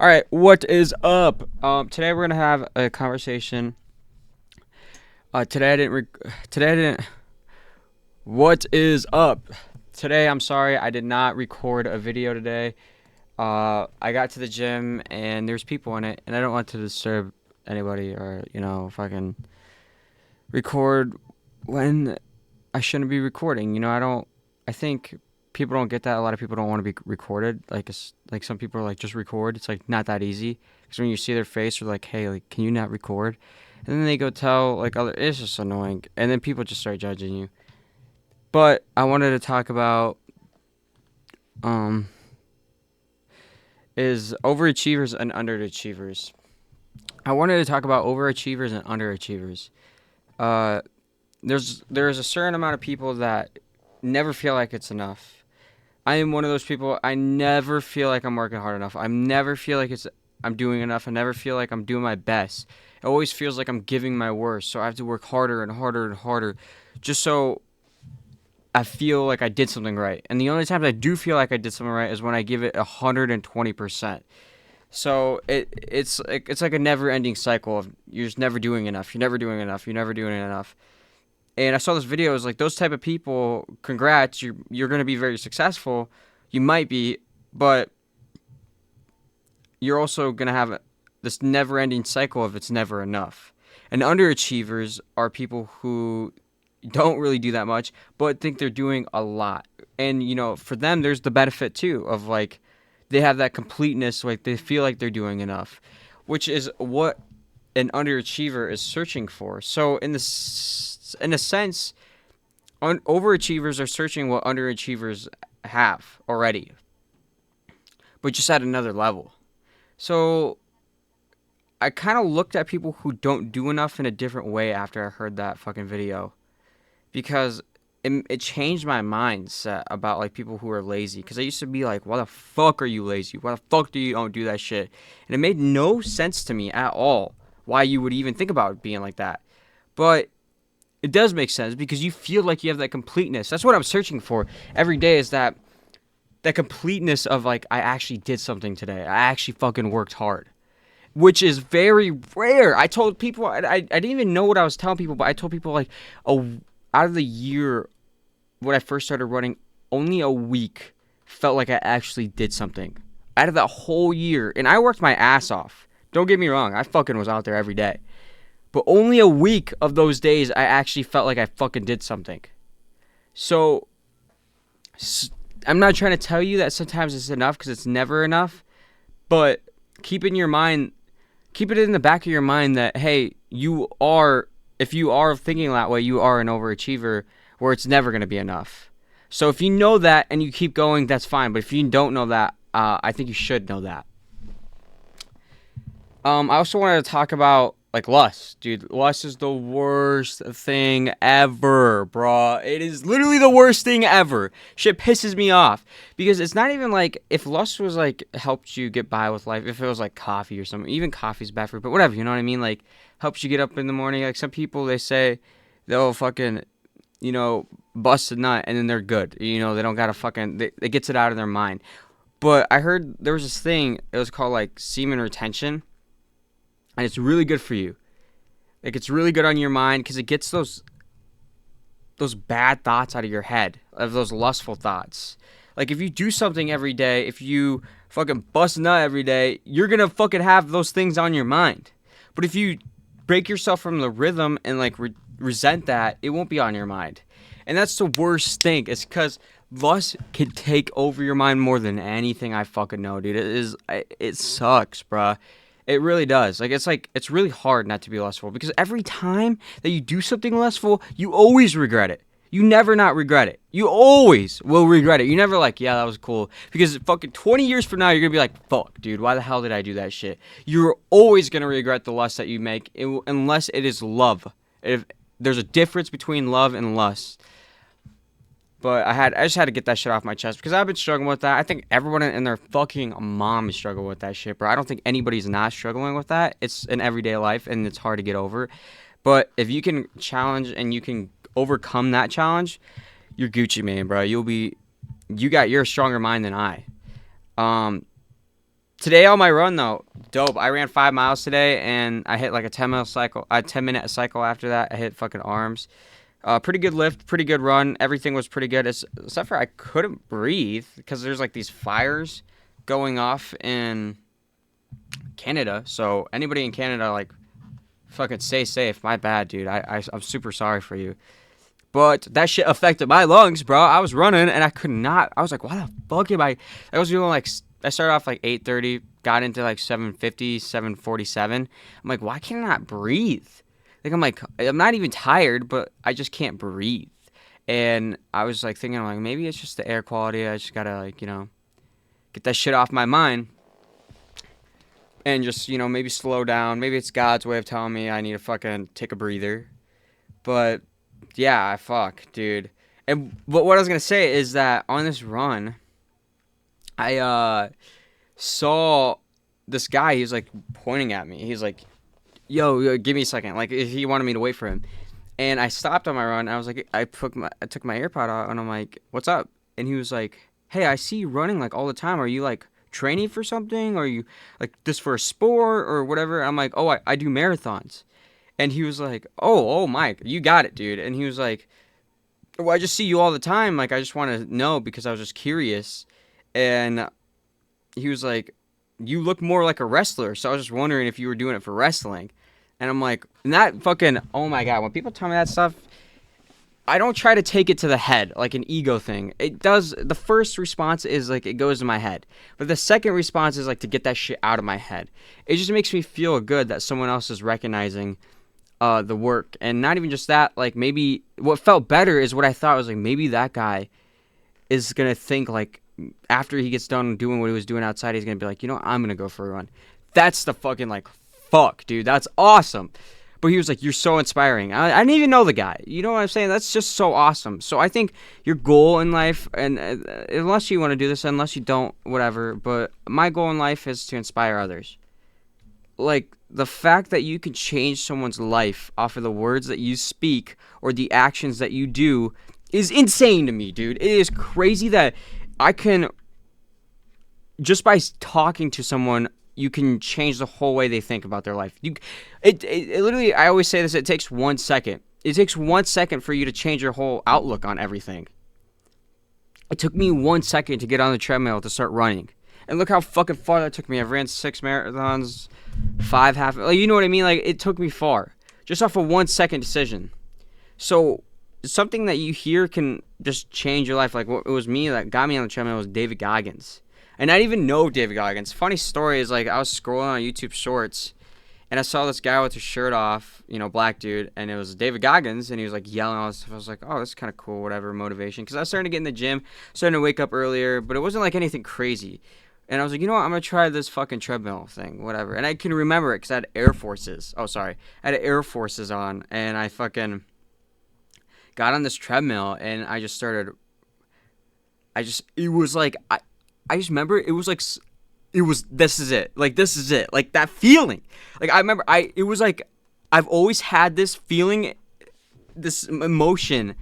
All right, what is up? Today we're gonna have a conversation. Today I didn't. Today I didn't. What is up? Today I'm sorry I did not record a video today. I got to the gym and there's people in it, and I don't want to disturb anybody or fucking record when I shouldn't be recording. I don't. I think people don't get that. A lot of people don't want to be recorded. Like some people are like, just record. It's like not that easy. Because when you see their face, they're like, hey, like, can you not record? And then they go tell like other. It's just annoying. And then people just start judging you. But I wanted to talk about um is overachievers and underachievers. I wanted to talk about overachievers and underachievers. Uh, there's a certain amount of people that never feel like it's enough. I am one of those people. I never feel like I'm working hard enough. I never feel like I'm doing enough. I never feel like I'm doing my best. It always feels like I'm giving my worst. So I have to work harder and harder and harder just so I feel like I did something right. And the only times I do feel like I did something right is when I give it 120%. So it's like a never-ending cycle of you're just never doing enough. You're never doing enough. You're never doing enough. And I saw this video. It was like those type of people. Congrats, you're going to be very successful. You might be, but you're also going to have this never-ending cycle of it's never enough. And underachievers are people who don't really do that much, but think they're doing a lot. And for them, there's the benefit too of like they have that completeness. Like they feel like they're doing enough, which is what an underachiever is searching for. So in a sense, overachievers are searching what underachievers have already, but just at another level. So I kind of looked at people who don't do enough in a different way after I heard that fucking video because it changed my mindset about like people who are lazy. Because I used to be like, why the fuck are you lazy? Why the fuck do you don't do that shit? And it made no sense to me at all why you would even think about being like that. But it does make sense because you feel like you have that completeness. That's what I'm searching for every day, is that completeness of like, I actually did something today. I actually fucking worked hard, which is very rare. I told people, I didn't even know what I was telling people, but I told people like out of the year when I first started running, only a week felt like I actually did something. Out of that whole year, and I worked my ass off. Don't get me wrong, I fucking was out there every day. But only a week of those days, I actually felt like I fucking did something. So, I'm not trying to tell you that sometimes it's enough, because it's never enough. But keep it in the back of your mind that, hey, if you are thinking that way, you are an overachiever where it's never going to be enough. So if you know that and you keep going, that's fine. But if you don't know that, I think you should know that. I also wanted to talk about like lust, dude. Lust is the worst thing ever, bruh. It is literally the worst thing ever. Shit pisses me off because it's not even like if lust was like helped you get by with life. If it was like coffee or something, even coffee's bad for you, but whatever. You know what I mean? Like helps you get up in the morning. Like some people, they say they'll fucking bust a nut and then they're good. They don't gotta fucking. It gets it out of their mind. But I heard there was this thing. It was called like semen retention. And it's really good for you. Like it's really good on your mind because it gets those bad thoughts out of your head, of those lustful thoughts. Like if you do something every day, if you fucking bust a nut every day, you're gonna fucking have those things on your mind. But if you break yourself from the rhythm and like resent that, it won't be on your mind. And that's the worst thing. It's because lust can take over your mind more than anything I fucking know, dude. It sucks, bruh. It really does. It's really hard not to be lustful because every time that you do something lustful, you always regret it. You never not regret it. You always will regret it. You never like, yeah, that was cool. Because fucking 20 years from now, you're going to be like, fuck, dude, why the hell did I do that shit? You're always going to regret the lust that you make unless it is love. If there's a difference between love and lust. But I just had to get that shit off my chest because I've been struggling with that. I think everyone in their fucking mom is struggling with that shit, bro. I don't think anybody's not struggling with that. It's an everyday life and it's hard to get over. But if you can challenge and you can overcome that challenge, you're Gucci Mane, bro. You're a stronger mind than I. Today on my run though, dope. I ran 5 miles today, and I hit like a 10 mile cycle, a 10-minute cycle after that. I hit fucking arms. Pretty good lift, pretty good run. Everything was pretty good, except for I couldn't breathe because there's like these fires going off in Canada. So anybody in Canada, like, fucking stay safe. My bad, dude. I'm super sorry for you. But that shit affected my lungs, bro. I was running and I could not. I was like, why the fuck am I? I was doing like, I started off like 8:30, got into like 7:50, 7:47. I'm like, why can't I not breathe? Like, I'm not even tired, but I just can't breathe. And I was like thinking, like, maybe it's just the air quality. I just gotta, like, get that shit off my mind and just, maybe slow down. Maybe it's God's way of telling me I need to fucking take a breather. But yeah, fuck, dude. And what I was gonna say is that on this run, I saw this guy. He was like pointing at me. He's like, "Yo, give me a second." Like, if he wanted me to wait for him. And I stopped on my run. I was like, I took my AirPod out, and I'm like, "What's up?" And he was like, "Hey, I see you running like all the time. Are you like training for something? Or are you like this for a sport or whatever?" I'm like, "Oh, I do marathons." And he was like, oh, Mike, you got it, dude. And he was like, well, I just see you all the time. Like, I just want to know because I was just curious. And he was like, you look more like a wrestler. So I was just wondering if you were doing it for wrestling. And I'm like, and that fucking, oh my God, when people tell me that stuff, I don't try to take it to the head, like an ego thing. It does, the first response is like, it goes to my head. But the second response is like to get that shit out of my head. It just makes me feel good that someone else is recognizing the work. And not even just that, like, maybe what felt better is what I thought was like, maybe that guy is gonna think like after he gets done doing what he was doing outside, he's gonna be like, I'm gonna go for a run. That's the fucking, like, fuck, dude, that's awesome. But he was like, you're so inspiring. I didn't even know the guy. You know what I'm saying? That's just so awesome. So I think your goal in life, and unless you want to do this, unless you don't, whatever, but my goal in life is to inspire others. Like, the fact that you can change someone's life off of the words that you speak or the actions that you do is insane to me, dude. It is crazy that I can, just by talking to someone, you can change the whole way they think about their life. It literally, I always say this, it takes 1 second. It takes 1 second for you to change your whole outlook on everything. It took me 1 second to get on the treadmill to start running. And look how fucking far that took me. I've ran 6 marathons, 5 half. Like, you know what I mean? Like, it took me far. Just off a 1 second decision. So, something that you hear can just change your life. Like, what it was me that got me on the treadmill was David Goggins. And I didn't even know David Goggins. Funny story is, like, I was scrolling on YouTube Shorts, and I saw this guy with his shirt off, black dude, and it was David Goggins, and he was, like, yelling all this stuff. I was like, oh, this is kind of cool, whatever, motivation. Because I was starting to get in the gym, starting to wake up earlier, but it wasn't, like, anything crazy. And I was like, you know what, I'm going to try this fucking treadmill thing, whatever. And I can remember it because I had Air Forces. Oh, sorry. I had Air Forces on, and I fucking got on this treadmill, and I just started, it was like, I just remember it was like, this is it. Like, this is it. Like, that feeling. Like, I remember, it was like, I've always had this feeling, this emotion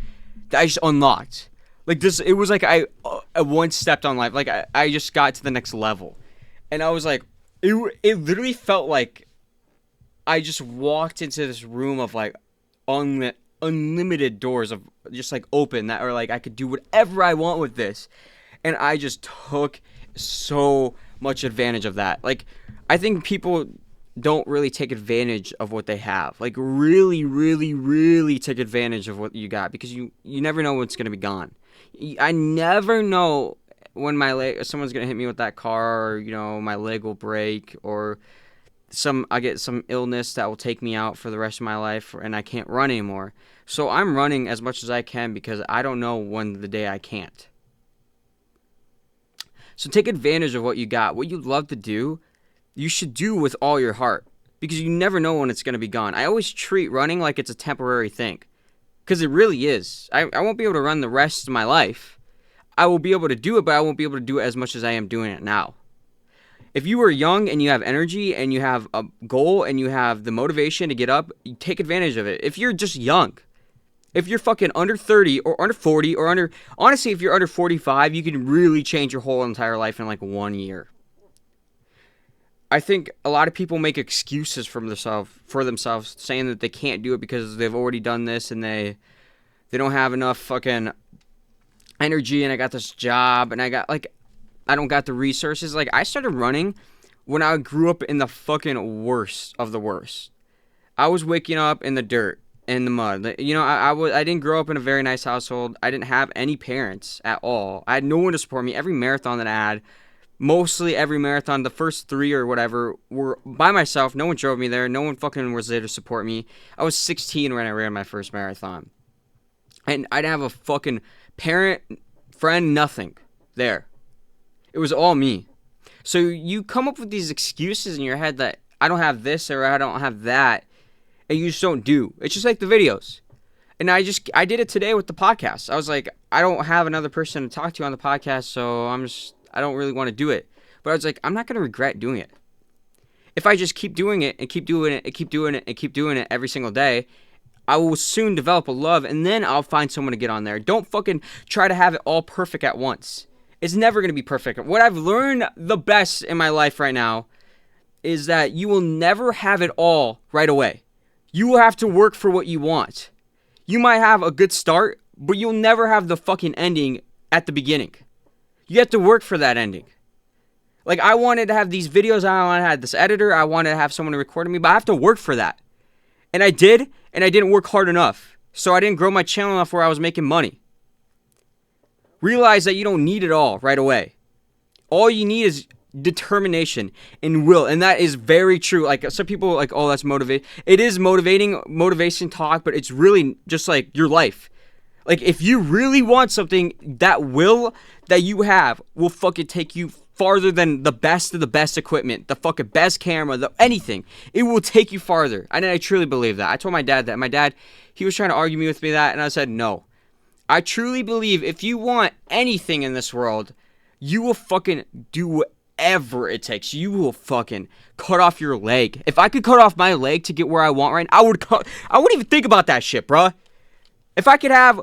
that I just unlocked. Like, this, it was like I once stepped on life. Like, I just got to the next level. And I was like, it literally felt like I just walked into this room of, like, unlimited doors of just, like, open that are, like, I could do whatever I want with this. And I just took so much advantage of that. Like, I think people don't really take advantage of what they have. Like, really, really, really take advantage of what you got, because you never know what's going to be gone. I never know when someone's going to hit me with that car, or, my leg will break, or I get some illness that will take me out for the rest of my life, and I can't run anymore. So I'm running as much as I can because I don't know when the day I can't. So take advantage of what you got. What you love to do, you should do with all your heart, because you never know when it's going to be gone. I always treat running like it's a temporary thing, because it really is. I won't be able to run the rest of my life. I will be able to do it, but I won't be able to do it as much as I am doing it now. If you are young and you have energy and you have a goal and you have the motivation to get up, you take advantage of it. If you're just young, if you're fucking under 30 or under 40 or honestly, if you're under 45, you can really change your whole entire life in like 1 year. I think a lot of people make excuses for themselves, saying that they can't do it because they've already done this and they don't have enough fucking energy, and I got this job and I don't got the resources. Like, I started running when I grew up in the fucking worst of the worst. I was waking up in the dirt, in the mud. You know, I didn't grow up in a very nice household. I didn't have any parents at all. I had no one to support me. Every marathon that I had, mostly every marathon, the first 3 or whatever, were by myself. No one drove me there. No one fucking was there to support me. I was 16 when I ran my first marathon. And I didn't have a fucking parent, friend, nothing there. It was all me. So you come up with these excuses in your head that I don't have this or I don't have that, and you just don't do. It's just like the videos. And I did it today with the podcast. I was like, I don't have another person to talk to on the podcast, so I don't really want to do it. But I was like, I'm not going to regret doing it. If I just keep doing it and keep doing it and keep doing it and keep doing it every single day, I will soon develop a love, and then I'll find someone to get on there. Don't fucking try to have it all perfect at once. It's never going to be perfect. What I've learned the best in my life right now is that you will never have it all right away. You will have to work for what you want. You might have a good start, but you'll never have the fucking ending at the beginning. You have to work for that ending. Like, I wanted to have these videos, I wanted to have this editor, I wanted to have someone to record me, but I have to work for that. And I did, and I didn't work hard enough. So I didn't grow my channel enough where I was making money. Realize that you don't need it all right away. All you need is determination and will, and that is very true. Like, some people are like, oh, that's motivate. It is motivating, motivation talk, but it's really just like your life. Like, if you really want something, that will that you have will fucking take you farther than the best of the best equipment, the fucking best camera, anything. It will take you farther. And I truly believe that. I told my dad that. My dad, he was trying to argue with me that, and I said no. I truly believe if you want anything in this world, you will fucking do whatever it takes. You will fucking cut off your leg. If I could cut off my leg to get where I want right now, I wouldn't even think about that shit, bruh. If I could have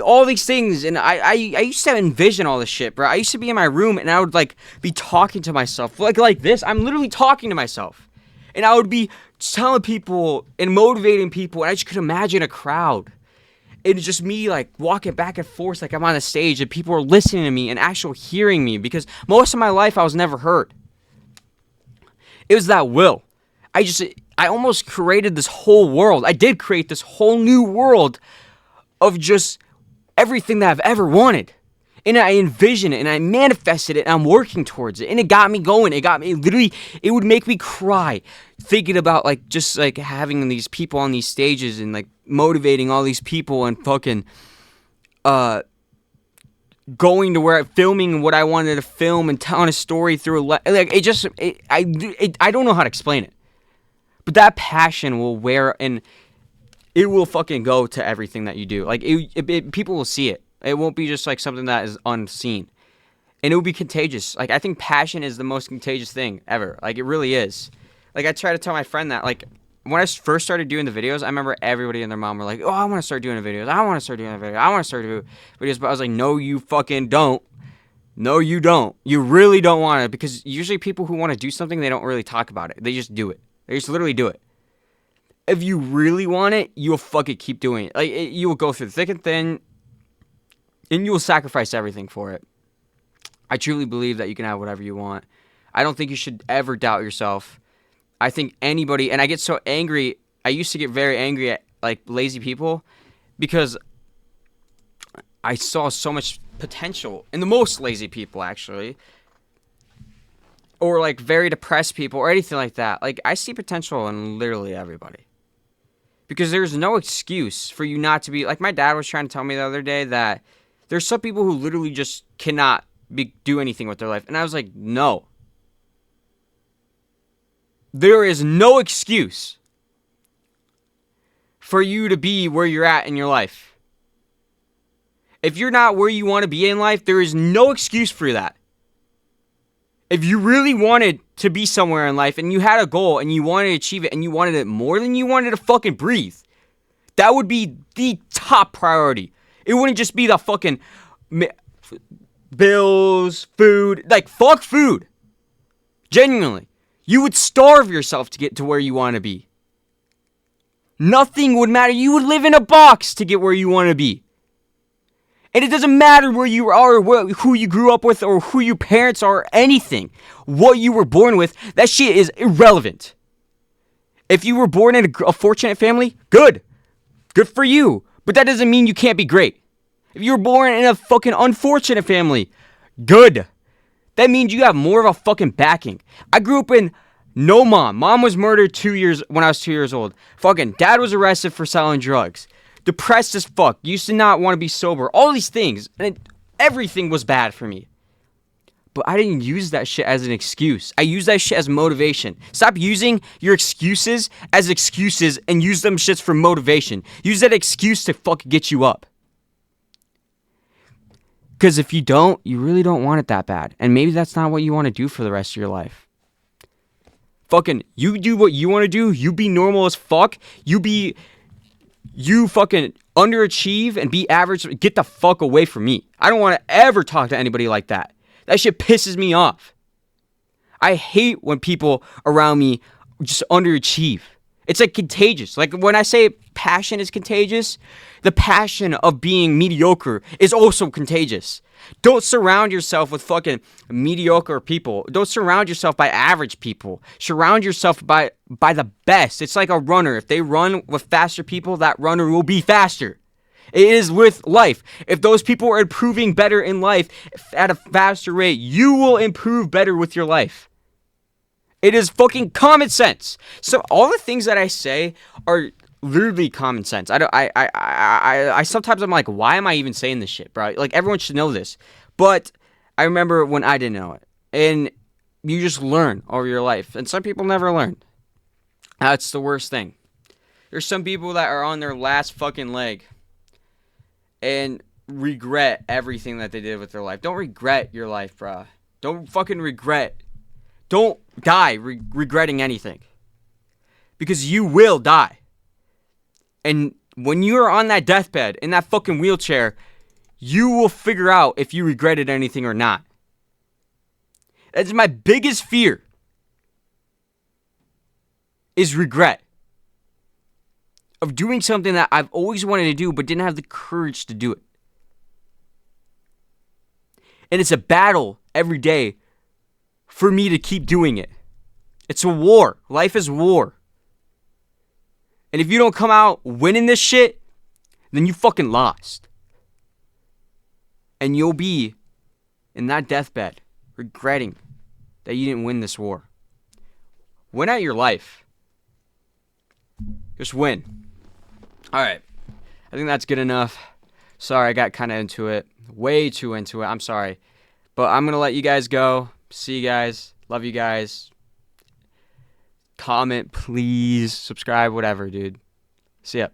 all these things, and I used to envision all this shit, bro. I used to be in my room, and I would, like, be talking to myself. Like this. I'm literally talking to myself. And I would be telling people and motivating people, and I just could imagine a crowd. It's just me, like, walking back and forth like I'm on a stage, and people are listening to me and actually hearing me, because most of my life I was never heard. It was that will. I almost created this whole world. I did create this whole new world of just everything that I've ever wanted. And I envisioned it, and I manifested it, and I'm working towards it. And it got me going. It would make me cry thinking about, like, just, like, having these people on these stages and, like, motivating all these people and fucking going to where filming what I wanted to film and telling a story through I don't know how to explain it. But that passion will wear, and it will fucking go to everything that you do. Like, people will see it. It won't be just, like, something that is unseen. And it will be contagious. Like, I think passion is the most contagious thing ever. Like, it really is. Like, I try to tell my friend that, like, when I first started doing the videos, I remember everybody and their mom were like, oh, I want to start doing the videos. I want to start doing the videos. I want to start doing videos. But I was like, no, you fucking don't. No, you don't. You really don't want it. Because usually people who want to do something, they don't really talk about it. They just do it. They just literally do it. If you really want it, you'll fucking keep doing it. Like, you will go through thick and thin, and you will sacrifice everything for it. I truly believe that you can have whatever you want. I don't think you should ever doubt yourself. I think anybody, and I get so angry, I used to get very angry at, like, lazy people, because I saw so much potential in the most lazy people, actually. Or, like, very depressed people, or anything like that. Like, I see potential in literally everybody. Because there's no excuse for you not to be, like, my dad was trying to tell me the other day that there's some people who literally just cannot do anything with their life. And I was like, no. There is no excuse for you to be where you're at in your life. If you're not where you want to be in life, there is no excuse for that. If you really wanted to be somewhere in life and you had a goal and you wanted to achieve it and you wanted it more than you wanted to fucking breathe, that would be the top priority. It wouldn't just be the fucking bills, food. Like, fuck food. Genuinely. You would starve yourself to get to where you want to be. Nothing would matter. You would live in a box to get where you want to be. And it doesn't matter where you are, or who you grew up with, or who your parents are, or anything. What you were born with, that shit is irrelevant. If you were born in a fortunate family, good. Good for you. But that doesn't mean you can't be great. If you were born in a fucking unfortunate family, good. That means you have more of a fucking backing. I grew up in no mom. Mom was murdered when I was 2 years old. Fucking dad was arrested for selling drugs. Depressed as fuck. Used to not want to be sober. All these things. And everything was bad for me. But I didn't use that shit as an excuse. I used that shit as motivation. Stop using your excuses as excuses and use them shits for motivation. Use that excuse to fucking get you up. Because if you don't, you really don't want it that bad. And maybe that's not what you want to do for the rest of your life. Fucking, you do what you want to do. You be normal as fuck. You fucking underachieve and be average. Get the fuck away from me. I don't want to ever talk to anybody like that. That shit pisses me off. I hate when people around me just underachieve. It's like contagious. Like when I say passion is contagious, the passion of being mediocre is also contagious. Don't surround yourself with fucking mediocre people. Don't surround yourself by average people. Surround yourself by the best. It's like a runner. If they run with faster people, that runner will be faster. It is with life. If those people are improving better in life at a faster rate, you will improve better with your life. It is fucking common sense. So all the things that I say are literally common sense. I sometimes I'm like, why am I even saying this shit, bro? Like everyone should know this. But I remember when I didn't know it. And you just learn over your life. And some people never learn. That's the worst thing. There's some people that are on their last fucking leg and regret everything that they did with their life. Don't regret your life, bro. Don't fucking regret. Don't die regretting anything. Because you will die. And when you're on that deathbed, in that fucking wheelchair, you will figure out if you regretted anything or not. That's my biggest fear. Is regret. Of doing something that I've always wanted to do, but didn't have the courage to do it. And it's a battle every day for me to keep doing it. It's a war. Life is war. And if you don't come out winning this shit, then you fucking lost. And you'll be in that deathbed regretting that you didn't win this war. Win at your life. Just win. Alright. I think that's good enough. Sorry, I got kind of into it. Way too into it. I'm sorry. But I'm going to let you guys go. See you guys. Love you guys. Comment, please. Subscribe, whatever, dude. See ya.